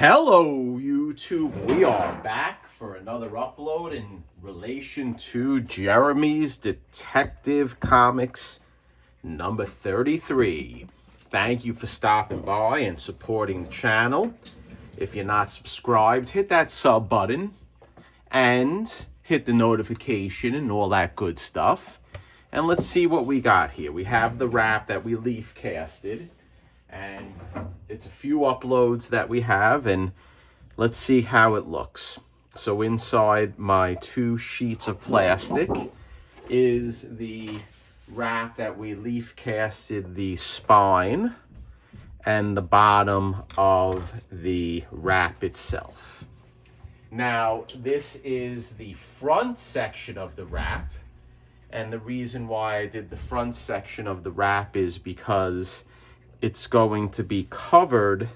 Hello YouTube, we are back for another upload in relation to Jeremy's Detective Comics number 33. Thank you for stopping by and supporting the channel. If you're not subscribed, hit that sub button and hit the notification and all that good stuff. And let's see what we got here. We have the wrap that we leaf casted. And it's a few uploads that we have, and let's see how it looks. So inside my 2 sheets of plastic is the wrap that we leaf casted the spine and the bottom of the wrap itself. Now, this is the front section of the wrap, and the reason why I did the front section of the wrap is because it's going to be covered,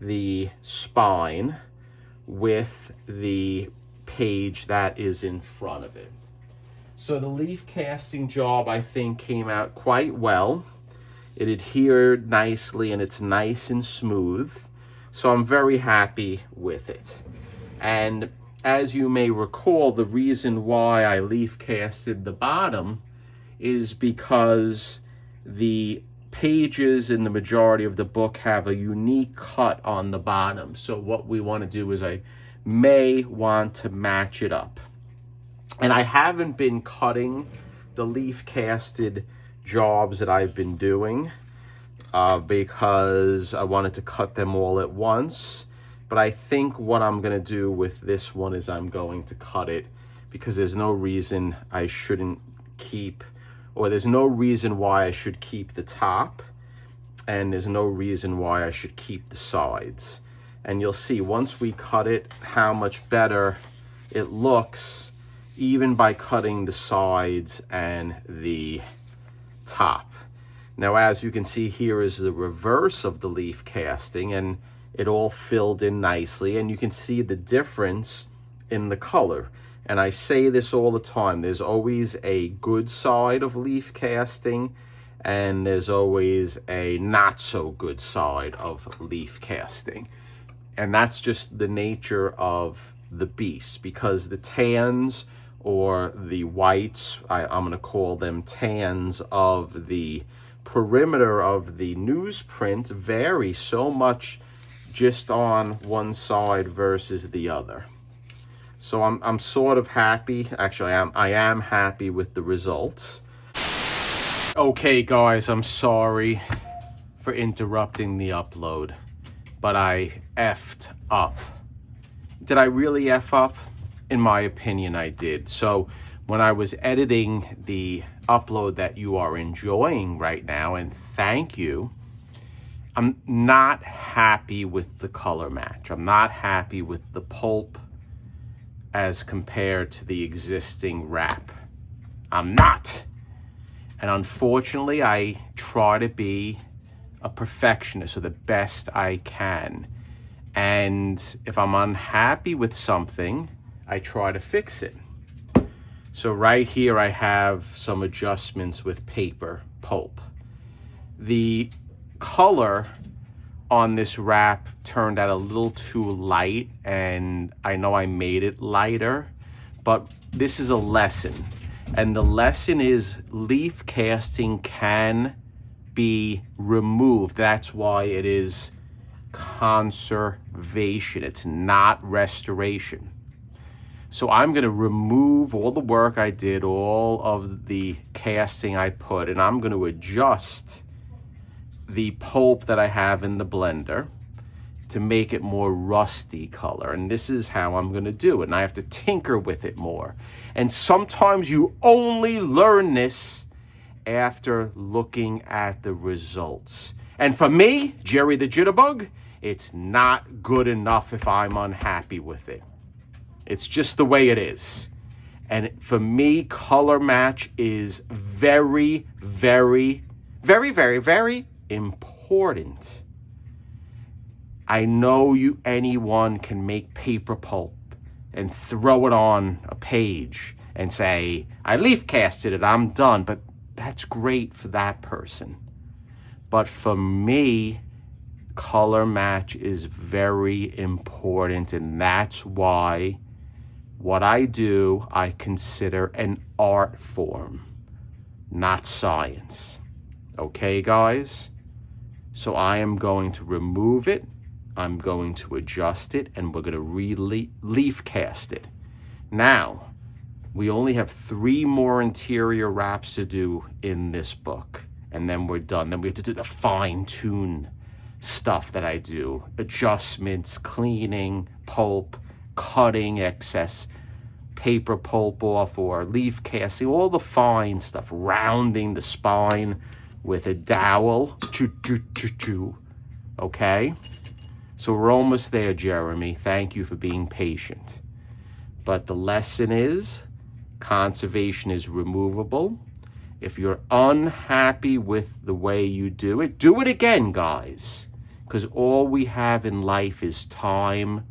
the spine, with the page that is in front of it. So the leaf casting job, I think, came out quite well. It adhered nicely and it's nice and smooth. So I'm very happy with it. And as you may recall, the reason why I leaf casted the bottom is because the pages in the majority of the book have a unique cut on the bottom. So what we want to do is I may want to match it up. And I haven't been cutting the leaf casted jobs that I've been doing because I wanted to cut them all at once. But I think what I'm going to do with this one is I'm going to cut it because there's no reason I shouldn't keep, or there's no reason why I should keep the top, and there's no reason why I should keep the sides. And you'll see once we cut it how much better it looks, even by cutting the sides and the top. Now, as you can see, here is the reverse of the leaf casting, and it all filled in nicely, and you can see the difference in the color. And I say this all the time, there's always a good side of leaf casting, and there's always a not so good side of leaf casting. And that's just the nature of the beast, because the tans or the whites, I'm going to call them tans, of the perimeter of the newsprint vary so much just on one side versus the other. So I'm sort of happy. Actually, I am happy with the results. Okay, guys, I'm sorry for interrupting the upload, but I effed up. Did I really F up? In my opinion, I did. So when I was editing the upload that you are enjoying right now, and thank you, I'm not happy with the color match. I'm not happy with the pulp as compared to the existing wrap. I'm not. And unfortunately, I try to be a perfectionist, or the best I can. And if I'm unhappy with something, I try to fix it. So right here, I have some adjustments with paper pulp. The color on this wrap turned out a little too light, and I know I made it lighter, but this is a lesson. And the lesson is leaf casting can be removed. That's why it is conservation. It's not restoration. So I'm going to remove all the work I did, all of the casting I put, and I'm going to adjust the pulp that I have in the blender to make it more rusty color. And this is how I'm going to do it. And I have to tinker with it more. And sometimes you only learn this after looking at the results. And for me, Jerry the Jitterbug, it's not good enough if I'm unhappy with it. It's just the way it is. And for me, color match is very, very, very, very, very important. I know anyone can make paper pulp and throw it on a page and say, I leaf casted it, I'm done. But that's great for that person. But for me, Color match is very important, and that's why what I do, I consider an art form, not science. Okay, guys? So I am going to remove it, I'm going to adjust it, and we're going to relief cast it. Now, we only have 3 more interior wraps to do in this book, and then we're done. Then we have to do the fine-tune stuff that I do. Adjustments, cleaning, pulp, cutting excess paper pulp off, or leaf casting, all the fine stuff, rounding the spine with a dowel. Okay? So we're almost there, Jeremy. Thank you for being patient. But the lesson is, conservation is removable. If you're unhappy with the way you do it again, guys. Because all we have in life is time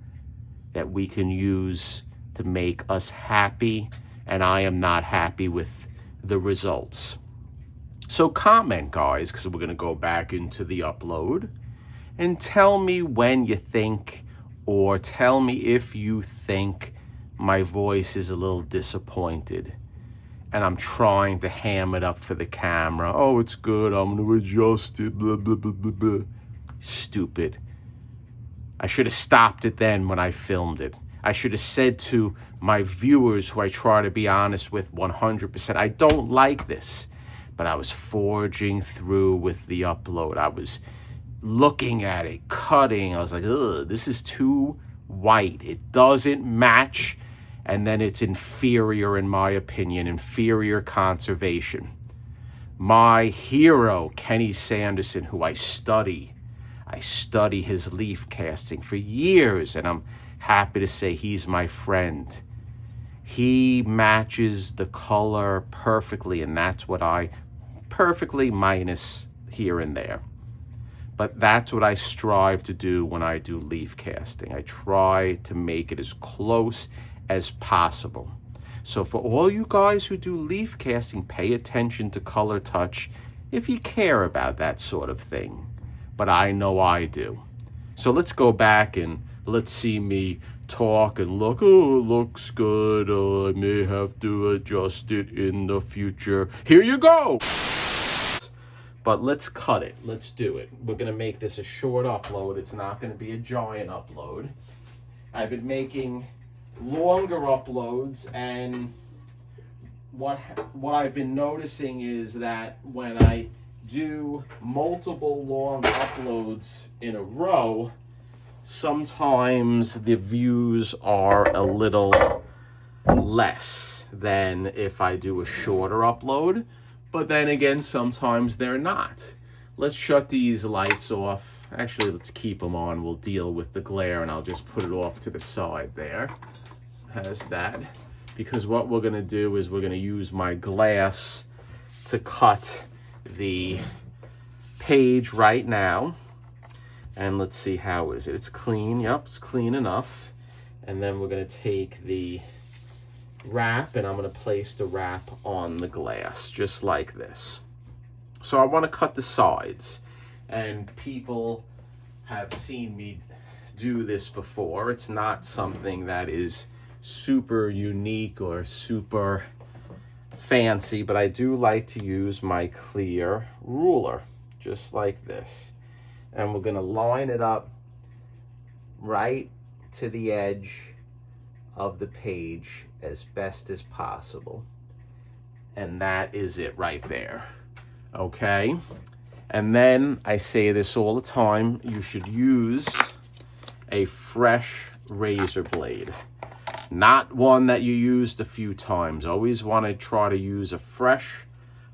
that we can use to make us happy, and I am not happy with the results. So comment, guys, because we're going to go back into the upload, and tell me when you think, or tell me if you think my voice is a little disappointed and I'm trying to ham it up for the camera. Oh, it's good, I'm going to adjust it, blah, blah, blah, blah, blah. Stupid. I should have stopped it then when I filmed it. I should have said to my viewers, who I try to be honest with 100%, I don't like this. But I was forging through with the upload. I was looking at it, cutting. I was like, ugh, this is too white. It doesn't match. And then it's inferior, in my opinion, inferior conservation. My hero, Kenny Sanderson, who I study his leaf casting for years, and I'm happy to say he's my friend. He matches the color perfectly, and that's what I perfectly, minus here and there. But that's what I strive to do when I do leaf casting. I try to make it as close as possible. So for all you guys who do leaf casting, pay attention to color touch if you care about that sort of thing. But I know I do. So let's go back and let's see me talk and look. Oh, it looks good. I may have to adjust it in the future. Here you go. But let's cut it. Let's do it. We're going to make this a short upload. It's not going to be a giant upload. I've been making longer uploads, and what I've been noticing is that when I do multiple long uploads in a row, sometimes the views are a little less than if I do a shorter upload. But then again, sometimes they're not. Let's shut these lights off. Actually, let's keep them on. We'll deal with the glare, and I'll just put it off to the side there. Has that. Because what we're going to do is we're going to use my glass to cut the page right now. And let's see, how is it? It's clean. Yep, it's clean enough. And then we're going to take the wrap, and I'm going to place the wrap on the glass, just like this. So I want to cut the sides, and people have seen me do this before. It's not something that is super unique or super fancy, but I do like to use my clear ruler, just like this. And we're going to line it up right to the edge of the page as best as possible. And that is it right there. Okay? And then, I say this all the time, you should use a fresh razor blade. Not one that you used a few times. Always want to try to use a fresh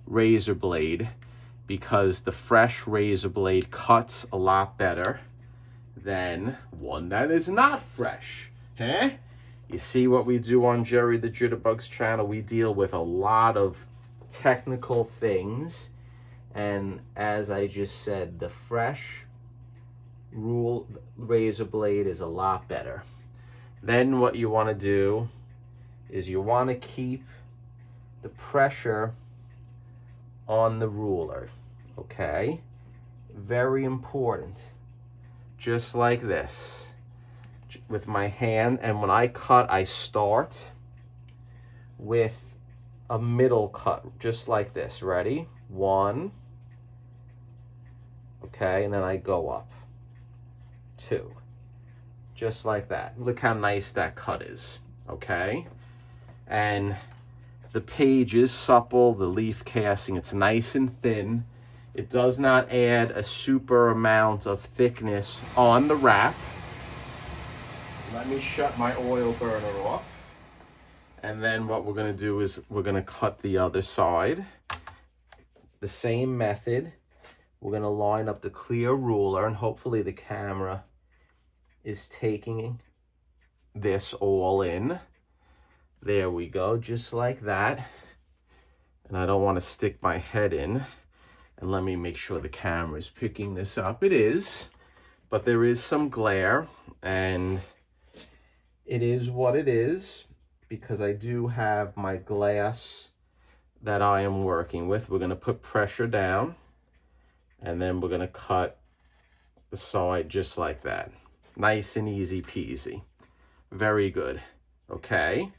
razor blade, because the fresh razor blade cuts a lot better than one that is not fresh. Huh? You see what we do on Jerry the Jitterbugs channel? We deal with a lot of technical things. And as I just said, the fresh razor blade is a lot better. Then what you want to do is you want to keep the pressure on the ruler. Okay? Very important. just like this with my hand. And when I cut, I start with a middle cut, just like this. Ready? 1. Okay, and then I go up. 2. Just like that. Look how nice that cut is. Okay? And the page is supple, the leaf casting, it's nice and thin. It does not add a super amount of thickness on the wrap. Let me shut my oil burner off. And then what we're gonna do is we're gonna cut the other side. The same method. We're gonna line up the clear ruler, and hopefully the camera is taking this all in. There we go, just like that. And I don't want to stick my head in. And let me make sure the camera is picking this up. It is, but there is some glare, and it is what it is, because I do have my glass that I am working with. We're going to put pressure down, and then we're going to cut the side just like that. Nice and easy peasy. Very good. Okay.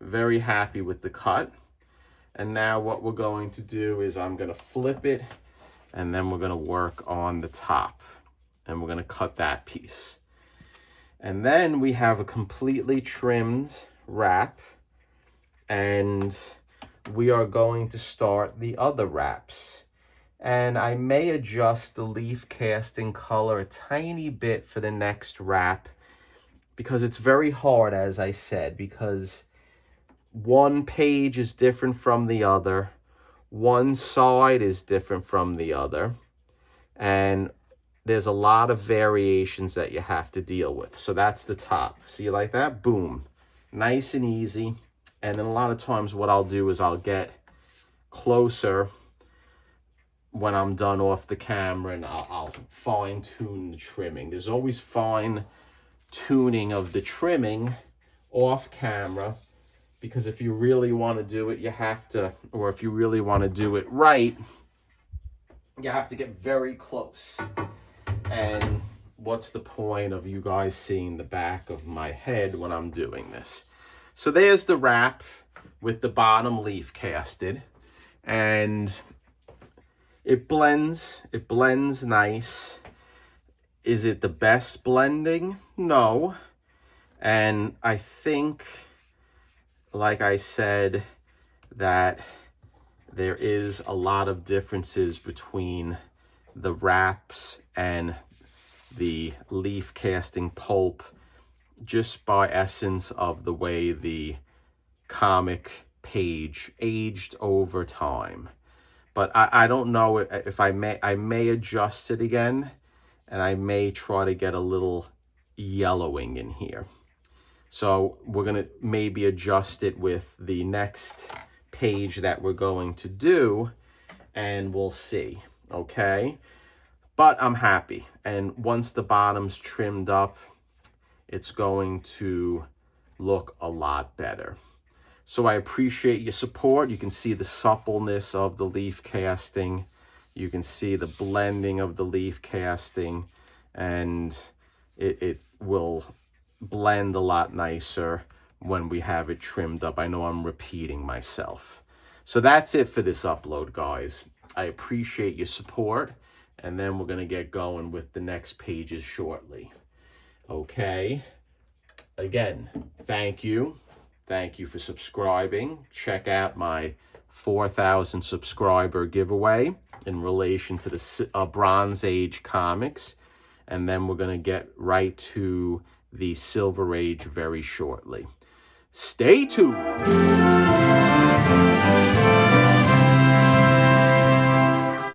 Very happy with the cut. And now what we're going to do is I'm going to flip it, and then we're going to work on the top, and we're going to cut that piece. And then we have a completely trimmed wrap, and we are going to start the other wraps. And I may adjust the leaf casting color a tiny bit for the next wrap, because it's very hard, as I said, because one page is different from the other, one side is different from the other, and there's a lot of variations that you have to deal with. So that's the top. See, you like that? Boom. Nice and easy. And then a lot of times what I'll do is I'll get closer when I'm done off the camera, and I'll fine tune the trimming. There's always fine tuning of the trimming off camera, because if you really want to do it, you have to, or if you really want to do it right, you have to get very close. And what's the point of you guys seeing the back of my head when I'm doing this? So there's the wrap with the bottom leaf casted, and it blends nice. Is it the best blending? No. And I think, like I said, that there is a lot of differences between the wraps and the leaf casting pulp, just by essence of the way the comic page aged over time. But I don't know if I may adjust it again, and I may try to get a little yellowing in here. So we're going to maybe adjust it with the next page that we're going to do, and we'll see, okay? But I'm happy. And once the bottom's trimmed up, it's going to look a lot better. So I appreciate your support. You can see the suppleness of the leaf casting. You can see the blending of the leaf casting, and it will blend a lot nicer when we have it trimmed up. I know I'm repeating myself. So that's it for this upload, guys. I appreciate your support, and then we're going to get going with the next pages shortly. Okay. Again, thank you. Thank you for subscribing. Check out my 4,000 subscriber giveaway in relation to the Bronze Age comics. And then we're going to get right to the Silver Age very shortly. Stay tuned.